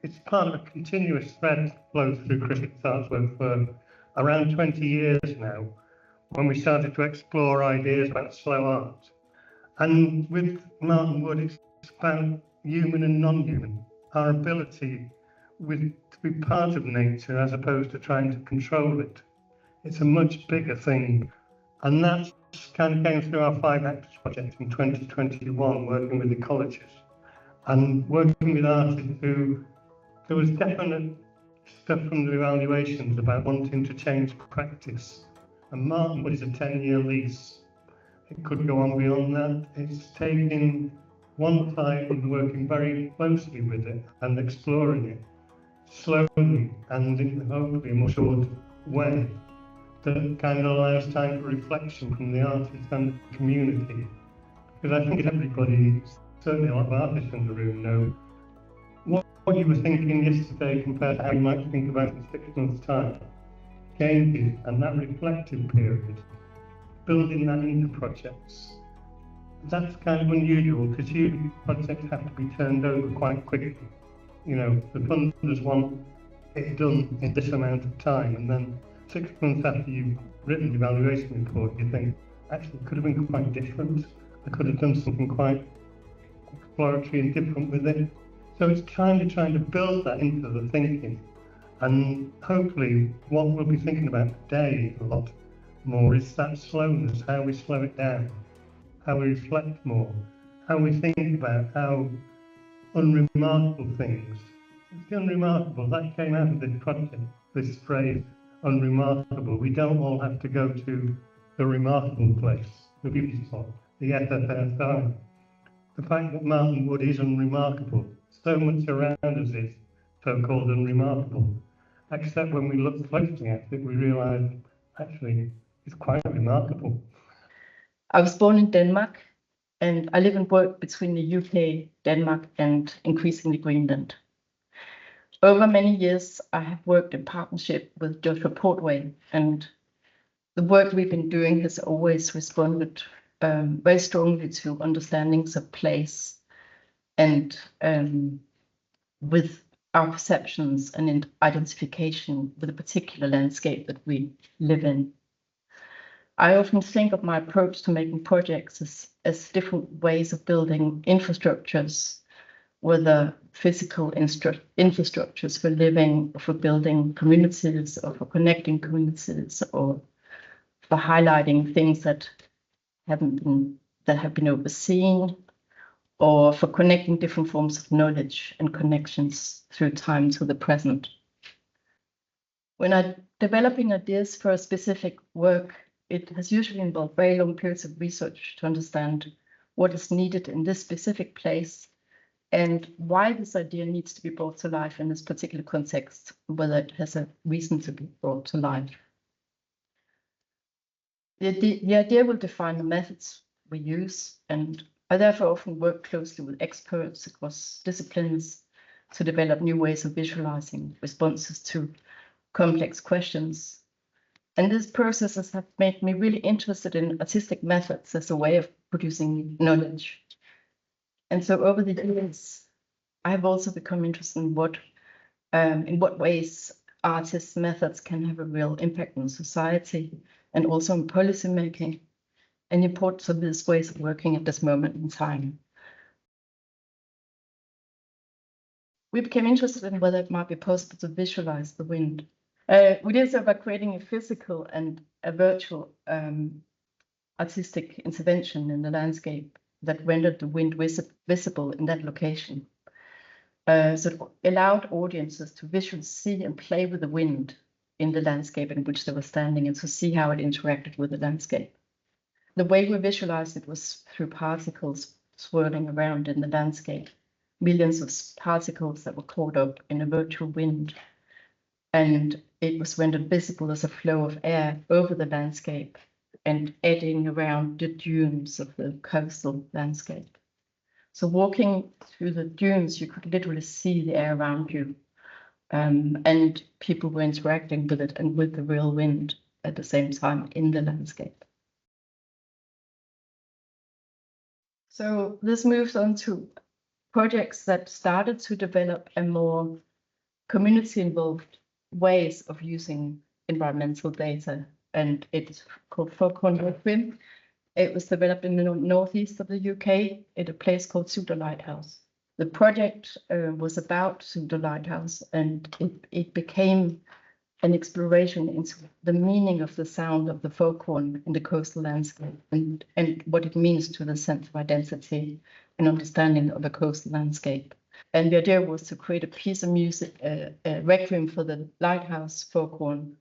it's part of a continuous thread that flows through Chrysalis Arts work for around 20 years now, when we started to explore ideas about slow art. And with Martin Wood, it's about human and non-human, our ability to be part of nature as opposed to trying to control it. It's a much bigger thing. And that kind of came through our 5 Hectares project in 2021, working with ecologists and working with artists who, there was definite stuff from the evaluations about wanting to change practice. And Martin Wood is a 10-year lease. It could go on beyond that. It's taking one side and working very closely with it and exploring it slowly and in hopefully a more short way that kind of allows time for reflection from the artist and the community. Because I think everybody, certainly a lot of artists in the room, know what you were thinking yesterday compared to how you might think about it in 6 months' time changes, and that reflective period, building that into projects, that's kind of unusual because usually projects have to be turned over quite quickly. You know, the funders want it done in this amount of time, and then 6 months after you've written the evaluation report, you think, actually, it could have been quite different. I could have done something quite exploratory and different with it. So it's kind of trying to build that into the thinking. And hopefully what we'll be thinking about today a lot more is that slowness, how we slow it down, how we reflect more, how we think about how unremarkable things. It's the unremarkable, that came out of this project, this phrase, unremarkable. We don't all have to go to the remarkable place, the beauty spot, the SSSI. The fact that Martin Wood is unremarkable, so much around us is so-called unremarkable, except when we look closely at it, we realise actually it's quite remarkable. I was born in Denmark, and I live and work between the UK, Denmark, and increasingly Greenland. Over many years, I have worked in partnership with Joshua Portway, and the work we've been doing has always responded very strongly to understandings of place and with our perceptions and in identification with a particular landscape that we live in. I often think of my approach to making projects as different ways of building infrastructures, whether physical infrastructures for living, or for building communities, or for connecting communities, or for highlighting things that have been overseen, or for connecting different forms of knowledge and connections through time to the present. When I'm developing ideas for a specific work, it has usually involved very long periods of research to understand what is needed in this specific place and why this idea needs to be brought to life in this particular context, whether it has a reason to be brought to life. The idea will define the methods we use, and I therefore often work closely with experts across disciplines to develop new ways of visualizing responses to complex questions. And these processes have made me really interested in artistic methods as a way of producing knowledge. And so over the years, I have also become interested in what ways artists' methods can have a real impact on society and also on policy making, and the importance of these ways of working at this moment in time. We became interested in whether it might be possible to visualize the wind. We did so by creating a physical and a virtual artistic intervention in the landscape that rendered the wind visible in that location. So it allowed audiences to visually see and play with the wind in the landscape in which they were standing and to see how it interacted with the landscape. The way we visualized it was through particles swirling around in the landscape, millions of particles that were caught up in a virtual wind. And it was rendered visible as a flow of air over the landscape and eddying around the dunes of the coastal landscape. So walking through the dunes, you could literally see the air around you, and people were interacting with it and with the real wind at the same time in the landscape. So this moves on to projects that started to develop a more community-involved ways of using environmental data, and it's called Folkhorn Requiem. It was developed in the northeast of the UK at a place called Sudor Lighthouse. The project was about Sudor Lighthouse, and it became an exploration into the meaning of the sound of the folkhorn in the coastal landscape, and what it means to the sense of identity and understanding of a coastal landscape. And the idea was to create a piece of music, a requiem for the lighthouse folkhorn,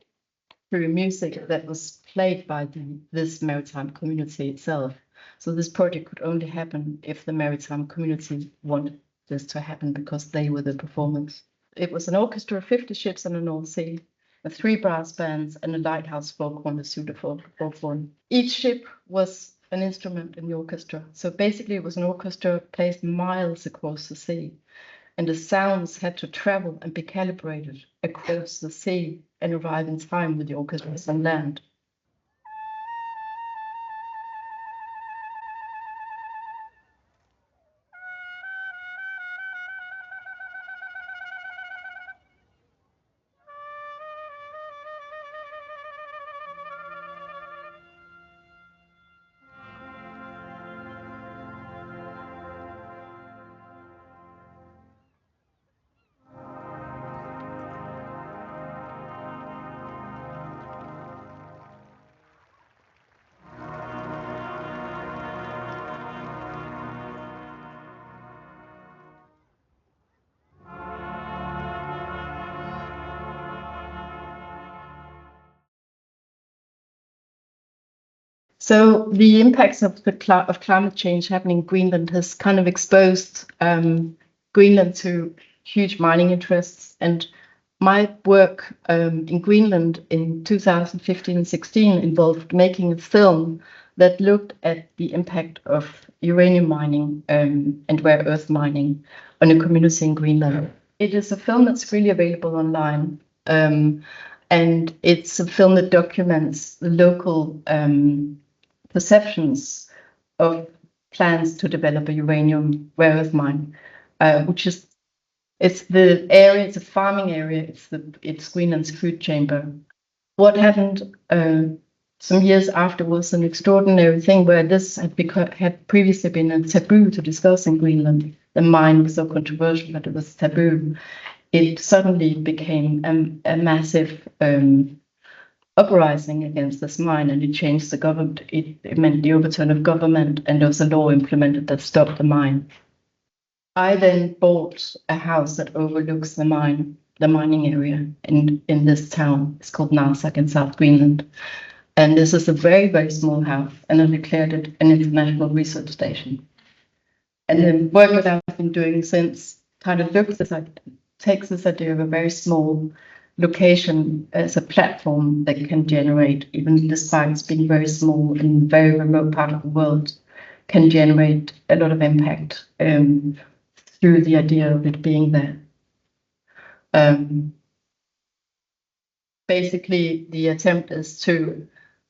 through music that was played by this maritime community itself. So this project could only happen if the maritime community wanted this to happen, because they were the performers. It was an orchestra of 50 ships on the North Sea, with 3 brass bands and a lighthouse folkhorn, the Sudor folkhorn. Each ship was an instrument in the orchestra. So basically it was an orchestra placed miles across the sea, and the sounds had to travel and be calibrated across the sea and arrive in time with the orchestras on land. So the impacts of climate change happening in Greenland has kind of exposed Greenland to huge mining interests. And my work in Greenland in 2015 and 16 involved making a film that looked at the impact of uranium mining and rare earth mining on a community in Greenland. It is a film that's really available online. And it's a film that documents the local perceptions of plans to develop a uranium rare earth mine, which is, it's the area, it's a farming area, it's Greenland's food chamber. What happened some years after was an extraordinary thing where this had previously been a taboo to discuss in Greenland. The mine was so controversial that it was taboo. It suddenly became a massive uprising against this mine, and it changed the government. It meant the overturn of government, and there was a law implemented that stopped the mine. I then bought a house that overlooks the mining area in this town. It's called Narsak in South Greenland. And this is a very, very small house, and I declared it an international research station. And the work that I've been doing since kind of takes this idea of a very small location as a platform that can generate, even despite being very small in a very remote part of the world, can generate a lot of impact through the idea of it being there. Basically, the attempt is to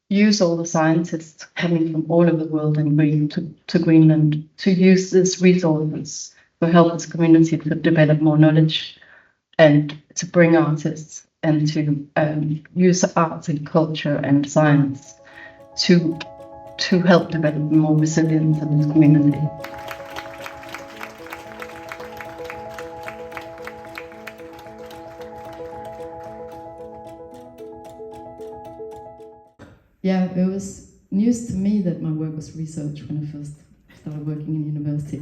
use all the scientists coming from all over the world and bring to Greenland to use these resources to help this community to develop more knowledge and to bring artists and to use arts and culture and science to help develop more resilience in this community. Yeah, it was news to me that my work was research when I first started working in university.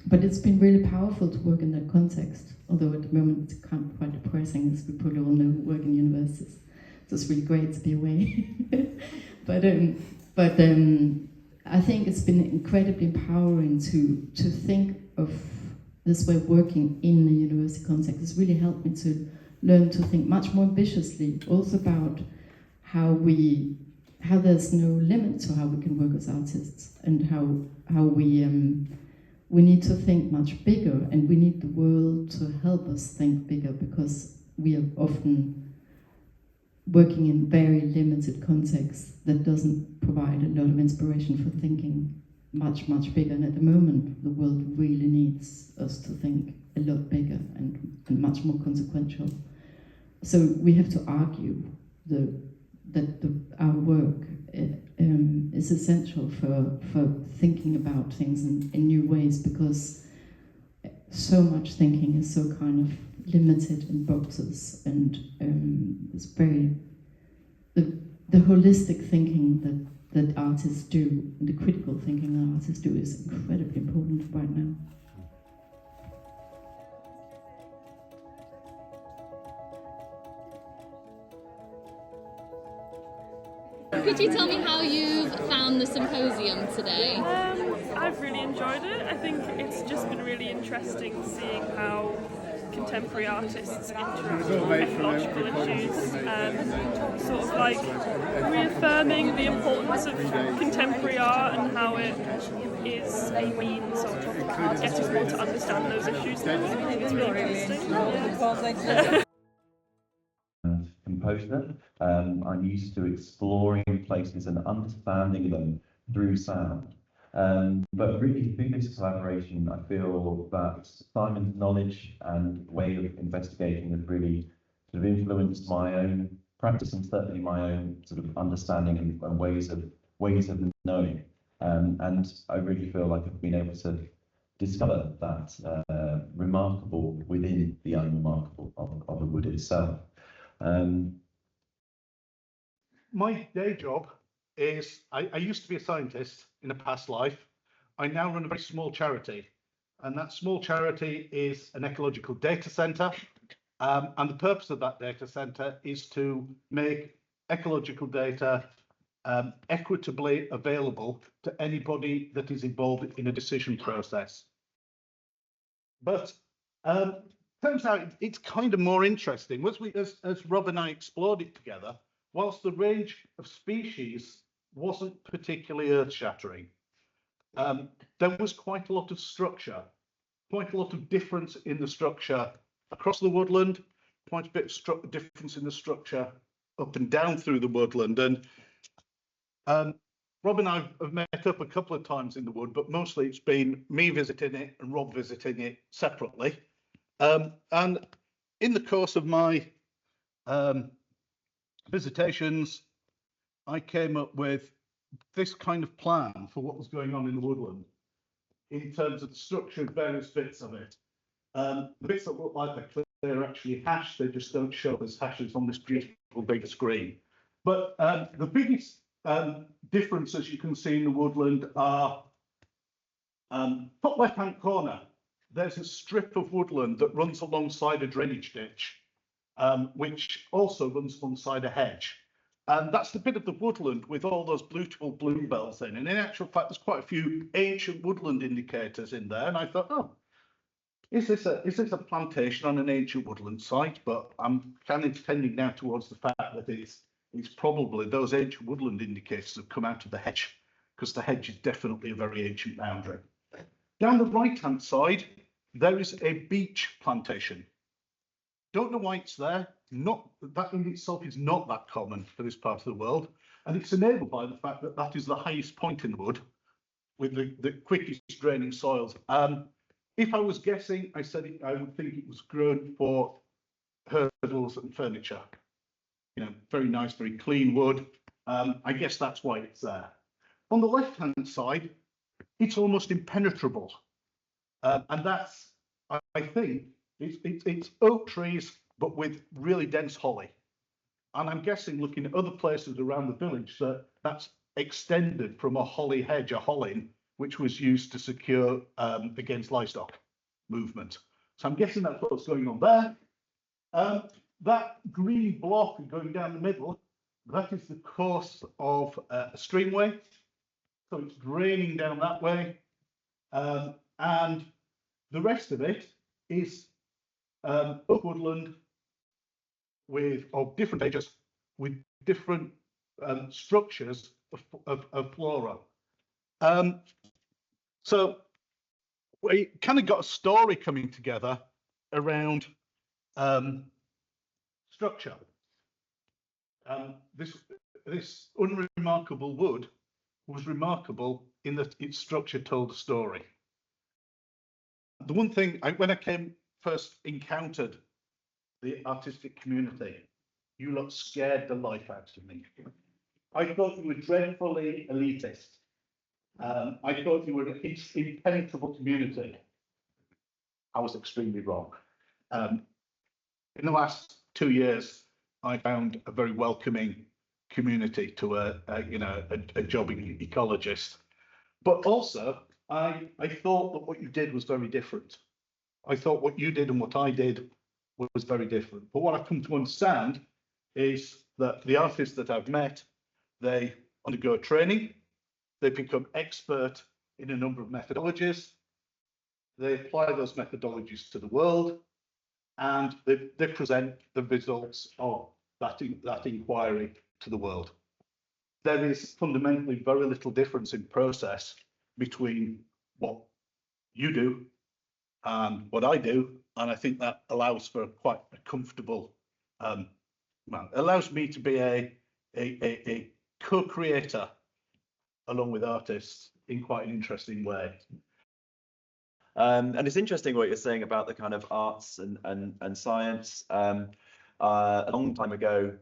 But it's been really powerful to work in that context, although at the moment it's kind of quite depressing, as we probably all know who work in universities. So it's really great to be away. but I think it's been incredibly empowering to think of this way of working in the university context. It's really helped me to learn to think much more ambitiously, also about how there's no limit to how we can work as artists, and how we need to think much bigger, and we need the world to help us think bigger, because we are often working in very limited contexts that doesn't provide a lot of inspiration for thinking much, much bigger. And at the moment, the world really needs us to think a lot bigger and much more consequential. So we have to argue that our work is essential for thinking about things in new ways, because so much thinking is so kind of limited in boxes, and it's very the holistic thinking that artists do, and the critical thinking that artists do, is incredibly important right now. Could you tell me how you've found the symposium today? I've really enjoyed it. I think it's just been really interesting seeing how contemporary artists interact with ecological issues and sort of like reaffirming the importance of contemporary art and how it is a means of getting people to understand those issues. I think it's really interesting. Yeah. Composer. I'm used to exploring places and understanding them through sound. But really, through this collaboration, I feel that Simon's knowledge and way of investigating has really sort of influenced my own practice and certainly my own sort of understanding and ways of knowing. And I really feel like I've been able to discover that remarkable within the unremarkable of the wood itself. My day job is, I used to be a scientist in a past life. I now run a very small charity, and that small charity is an ecological data centre. And the purpose of that data centre is to make ecological data equitably available to anybody that is involved in a decision process. But turns out it's kind of more interesting. As Rob and I explored it together, whilst the range of species wasn't particularly earth-shattering, there was quite a lot of structure, quite a lot of difference in the structure across the woodland, quite a bit of difference in the structure up and down through the woodland. And Rob and I have met up a couple of times in the wood, but mostly it's been me visiting it and Rob visiting it separately. And in the course of my visitations, I came up with this kind of plan for what was going on in the woodland in terms of the structure of various bits of it. The bits that look like they're actually hashed, they just don't show up as hashes on this beautiful big screen. But the biggest differences you can see in the woodland are top left-hand corner. There's a strip of woodland that runs alongside a drainage ditch, which also runs alongside a hedge. And that's the bit of the woodland with all those beautiful bluebells in. And in actual fact, there's quite a few ancient woodland indicators in there. And I thought, oh, is this a plantation on an ancient woodland site? But I'm kind of tending now towards the fact that it's probably those ancient woodland indicators have come out of the hedge, because the hedge is definitely a very ancient boundary. Down the right-hand side, there is a beech plantation. Don't know why it's there. Not that in itself is not that common for this part of the world, and it's enabled by the fact that that is the highest point in the wood with the quickest draining soils. If I was guessing, I would think it was grown for hurdles and furniture. You know, very nice, very clean wood. I guess that's why it's there. On the left-hand side, it's almost impenetrable, and that's, I think, it's oak trees, but with really dense holly. And I'm guessing, looking at other places around the village, that that's extended from a holly hedge, a hollin, which was used to secure against livestock movement. So I'm guessing that's what's going on there. That green block going down the middle, that is the course of a streamway. So it's draining down that way. And the rest of it is oak woodland of different ages, with different structures of flora. So we kind of got a story coming together around structure. This unremarkable wood was remarkable in that its structure told a story. The one thing, when I first encountered the artistic community, you lot scared the life out of me. I thought you were dreadfully elitist. I thought you were an impenetrable community. I was extremely wrong. In the last 2 years, I found a very welcoming community to a jobbing ecologist. But also, I thought that what you did was very different. I thought what you did and what I did was very different. But what I've come to understand is that the artists that I've met, they undergo training, they become expert in a number of methodologies, they apply those methodologies to the world, and they present the results of that inquiry to the world. There is fundamentally very little difference in process between what you do and what I do, and I think that allows for quite a comfortable, allows me to be a co-creator along with artists in quite an interesting way. And it's interesting what you're saying about the kind of arts and science. A long time ago,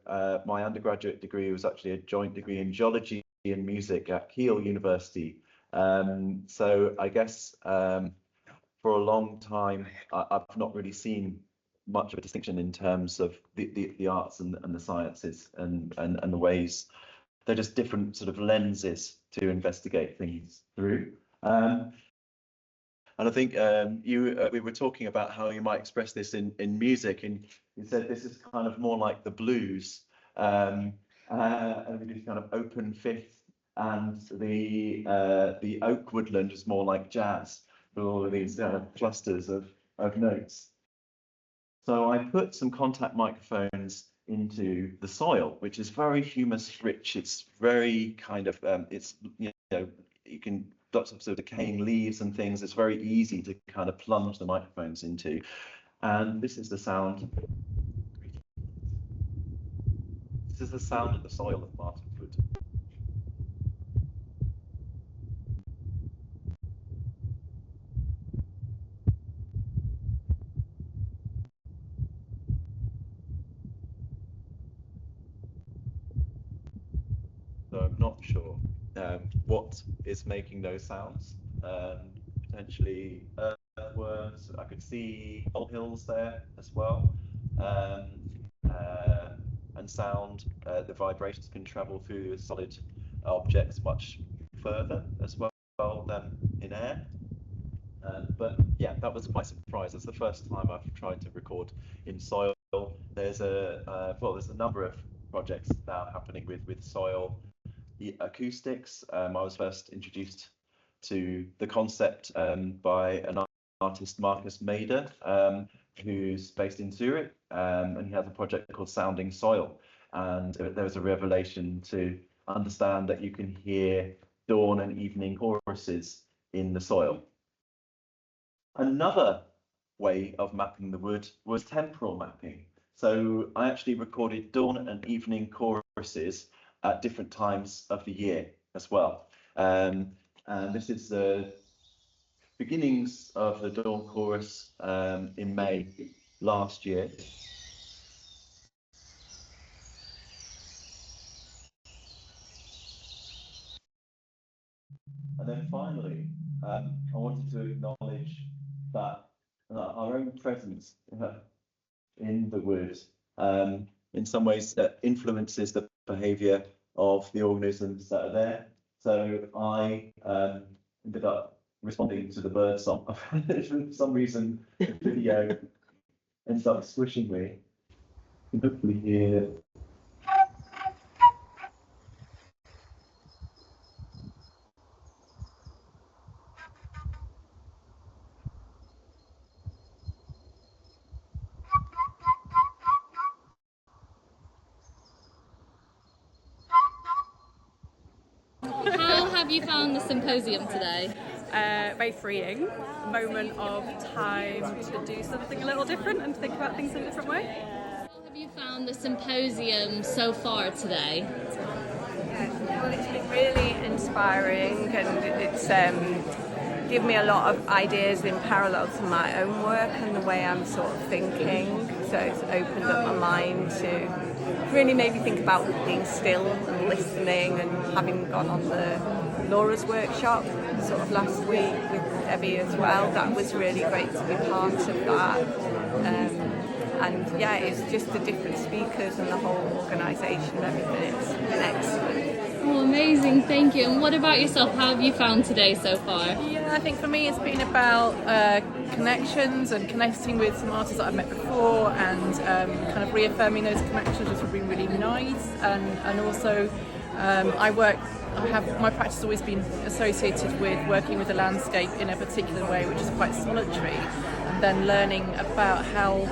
my undergraduate degree was actually a joint degree in geology and music at Keele University. So I guess for a long time, I've not really seen much of a distinction in terms of the arts and the sciences and the ways. They're just different sort of lenses to investigate things through. And I think we were talking about how you might express this in music, and you said this is kind of more like the blues, and this kind of open fifth, and the oak woodland is more like jazz, with all of these clusters of notes. So I put some contact microphones into the soil, which is very humus rich. It's very kind of you can lots of sort of decaying leaves and things. It's very easy to kind of plunge the microphones into. And this is the sound. This is the sound of the soil of Martin Wood. So I'm not sure what is making those sounds. Potentially earthworms. I could see molehills there as well. And sound, the vibrations can travel through solid objects much further as well than in air. But yeah, that was quite a surprise. It's the first time I've tried to record in soil. There's there's a number of projects now happening with soil acoustics. I was first introduced to the concept by an artist, Marcus Mader, who's based in Zurich, and he has a project called Sounding Soil. And there was a revelation to understand that you can hear dawn and evening choruses in the soil. Another way of mapping the wood was temporal mapping. So I actually recorded dawn and evening choruses at different times of the year as well. And this is the beginnings of the dawn chorus in May last year. And then finally, I wanted to acknowledge that our own presence in the wood in some ways influences the behaviour of the organisms that are there. So I ended up responding to the bird song. For some reason, the video ends up squishing me. You can hopefully hear. How have you found the symposium today? Very freeing, a moment of time to do something a little different and think about things in a different way. How have you found the symposium so far today? Well, it's been really inspiring, and it's given me a lot of ideas in parallel to my own work and the way I'm sort of thinking. So it's opened up my mind to really maybe think about being still and listening, and having gone on the Laura's workshop sort of last week with Debbie as well. That was really great to be part of that. And yeah, it's just the different speakers and the whole organisation and everything. It's been excellent. Oh, amazing, thank you. And what about yourself? How have you found today so far? Yeah, I think for me it's been about connections and connecting with some artists that I've met before, and kind of reaffirming those connections, which have been really nice. And also my practice has always been associated with working with the landscape in a particular way, which is quite solitary, and then learning about how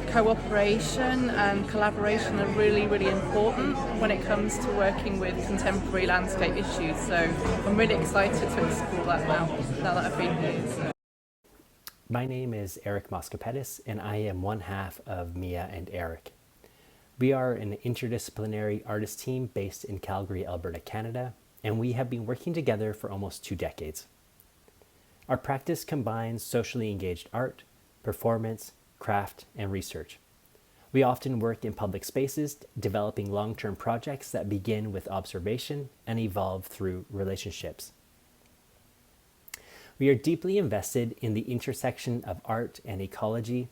cooperation and collaboration are really, really important when it comes to working with contemporary landscape issues. So I'm really excited to explore that now that I've been here. So. My name is Eric Moscopetis, and I am one half of Mia and Eric. We are an interdisciplinary artist team based in Calgary, Alberta, Canada, and we have been working together for almost 2 decades. Our practice combines socially engaged art, performance, craft, and research. We often work in public spaces, developing long-term projects that begin with observation and evolve through relationships. We are deeply invested in the intersection of art and ecology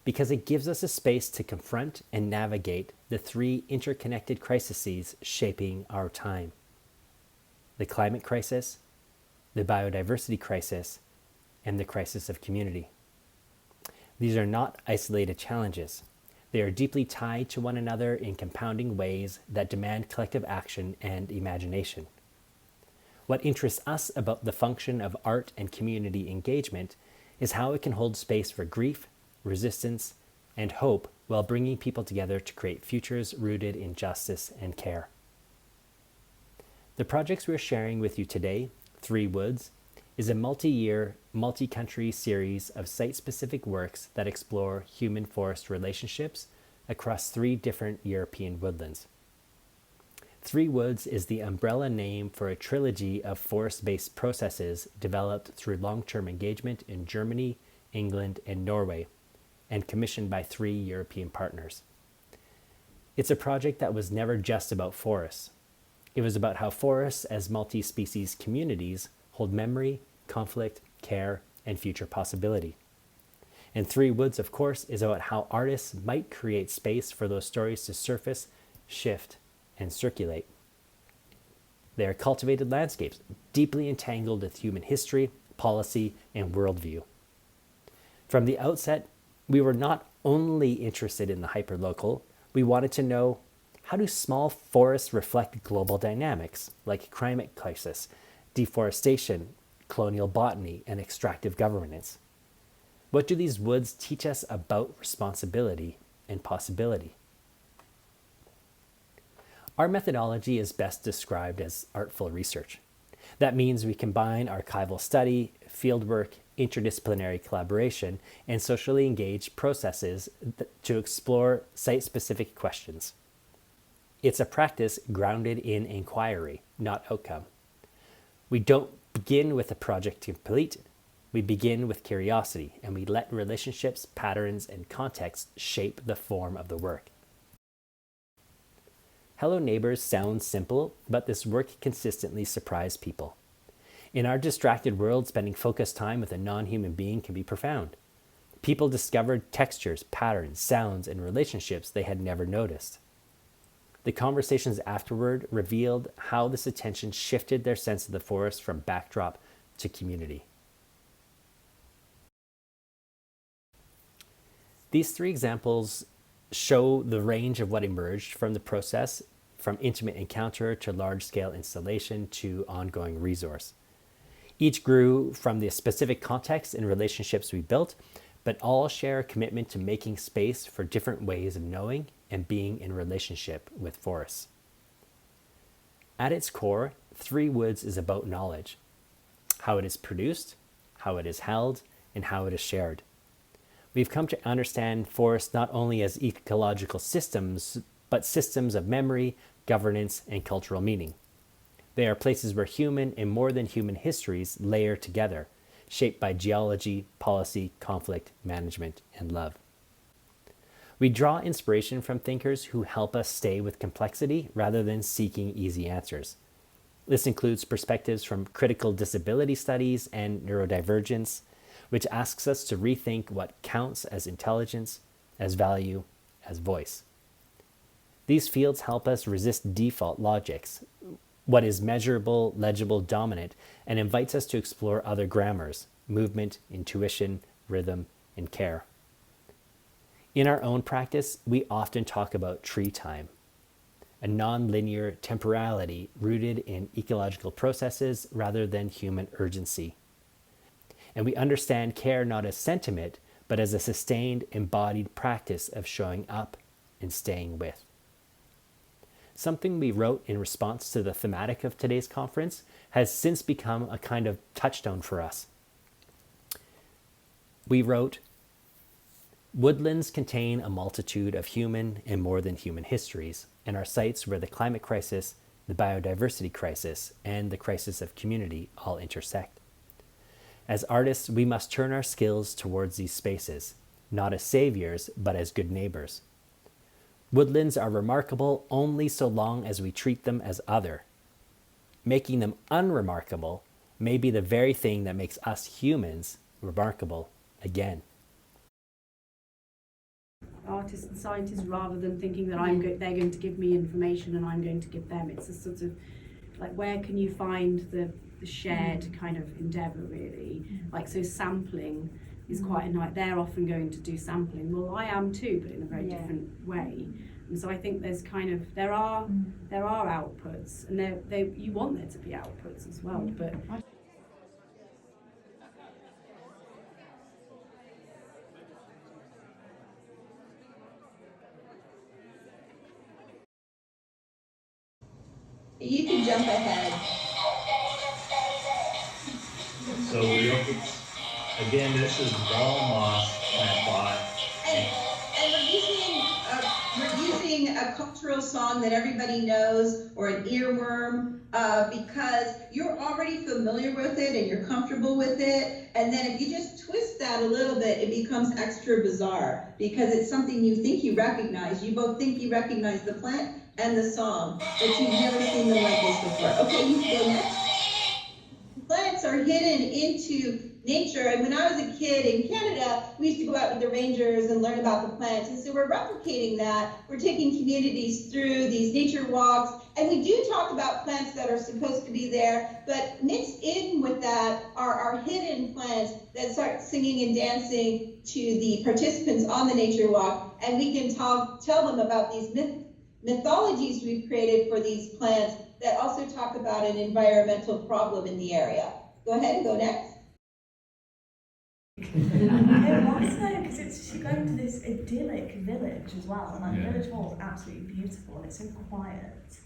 because it gives us a space to confront and navigate the 3 interconnected crises shaping our time: the climate crisis, the biodiversity crisis, and the crisis of community. These are not isolated challenges. They are deeply tied to one another in compounding ways that demand collective action and imagination. What interests us about the function of art and community engagement is how it can hold space for grief, resistance, and hope while bringing people together to create futures rooted in justice and care. The projects we're sharing with you today, 3 Woods, is a multi-year, multi-country series of site-specific works that explore human-forest relationships across 3 different European woodlands. 3 Woods is the umbrella name for a trilogy of forest-based processes developed through long-term engagement in Germany, England, and Norway, and commissioned by 3 European partners. It's a project that was never just about forests. It was about how forests as multi-species communities hold memory, conflict, care, and future possibility. And 3 Woods, of course, is about how artists might create space for those stories to surface, shift, and circulate. They are cultivated landscapes, deeply entangled with human history, policy, and worldview. From the outset, we were not only interested in the hyperlocal, we wanted to know, how do small forests reflect global dynamics like climate crisis, deforestation, colonial botany, and extractive governance? What do these woods teach us about responsibility and possibility? Our methodology is best described as artful research. That means we combine archival study, fieldwork, interdisciplinary collaboration, and socially engaged processes to explore site-specific questions. It's a practice grounded in inquiry, not outcome. We don't begin with a project to complete. We begin with curiosity, and we let relationships, patterns, and context shape the form of the work. Hello Neighbors sounds simple, but this work consistently surprised people. In our distracted world, spending focused time with a non-human being can be profound. People discovered textures, patterns, sounds, and relationships they had never noticed. The conversations afterward revealed how this attention shifted their sense of the forest from backdrop to community. These 3 examples show the range of what emerged from the process, from intimate encounter to large-scale installation to ongoing resource. Each grew from the specific context and relationships we built, but all share a commitment to making space for different ways of knowing and being in relationship with forests. At its core, 3 Woods is about knowledge, how it is produced, how it is held, and how it is shared. We've come to understand forests not only as ecological systems, but systems of memory, governance, and cultural meaning. They are places where human and more than human histories layer together, shaped by geology, policy, conflict, management, and love. We draw inspiration from thinkers who help us stay with complexity rather than seeking easy answers. This includes perspectives from critical disability studies and neurodivergence, which asks us to rethink what counts as intelligence, as value, as voice. These fields help us resist default logics, what is measurable, legible, dominant, and invites us to explore other grammars, movement, intuition, rhythm, and care. In our own practice, we often talk about tree time, a non-linear temporality rooted in ecological processes rather than human urgency. And we understand care not as sentiment, but as a sustained, embodied practice of showing up and staying with. Something we wrote in response to the thematic of today's conference has since become a kind of touchstone for us. We wrote, "Woodlands contain a multitude of human and more than human histories, and are sites where the climate crisis, the biodiversity crisis, and the crisis of community all intersect. As artists, we must turn our skills towards these spaces, not as saviors, but as good neighbors. Woodlands are remarkable only so long as we treat them as other. Making them unremarkable may be the very thing that makes us humans remarkable again." Artists and scientists, rather than thinking that they're going to give me information and I'm going to give them. It's a sort of like, where can you find the shared kind of endeavour, really? Like, so sampling is quite a nice, they're often going to do sampling. Well, I am too, but in a very different way. And so I think there's kind of, there are outputs, and you want there to be outputs as well, but you can jump ahead. So again, this is ball moss plant plot. And we're using a cultural song that everybody knows, or an earworm, because you're already familiar with it and you're comfortable with it. And then if you just twist that a little bit, it becomes extra bizarre because it's something you think you recognize. You both think you recognize the plant and the song, but you've never seen them like this before. Okay, you can go next. Plants are hidden into nature, and when I was a kid in Canada, we used to go out with the rangers and learn about the plants, and so we're replicating that. We're taking communities through these nature walks, and we do talk about plants that are supposed to be there, but mixed in with that are hidden plants that start singing and dancing to the participants on the nature walk, and we can tell them about these mythologies we've created for these plants that also talk about an environmental problem in the area. Go ahead and go next. It was though, because it's going to this idyllic village as well, and that village hall is absolutely beautiful and it's so quiet.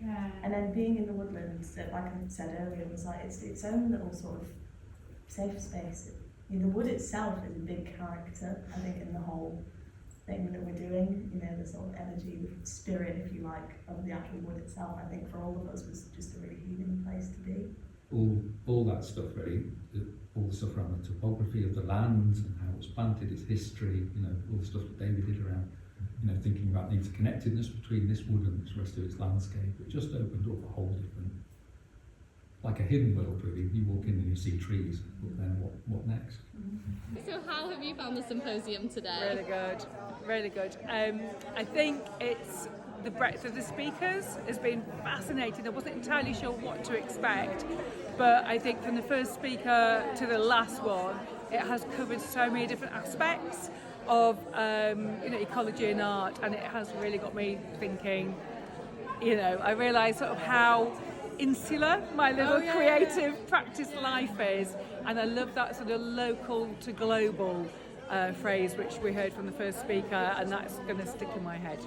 Yeah. And then being in the woodlands, like I said earlier, was like its own little sort of safe space. I mean, the wood itself is a big character, I think, in the whole thing that we're doing. You know, the sort of energy, the spirit, if you like, of the actual wood itself, I think for all of us was just a really healing place to be. All that stuff, really, all the stuff around the topography of the land and how it was planted, its history, you know, all the stuff that David did around, you know, thinking about the interconnectedness between this wood and the rest of its landscape. It just opened up a whole different, like a hidden world, really. You walk in and you see trees, but then what next? So how have you found the symposium today? Really good, really good. I think it's the breadth of the speakers has been fascinating. I wasn't entirely sure what to expect, but I think from the first speaker to the last one, it has covered so many different aspects of ecology and art, and it has really got me thinking. You know, I realise sort of how insular my little creative practice life is, and I love that sort of local to global phrase which we heard from the first speaker, and that's going to stick in my head.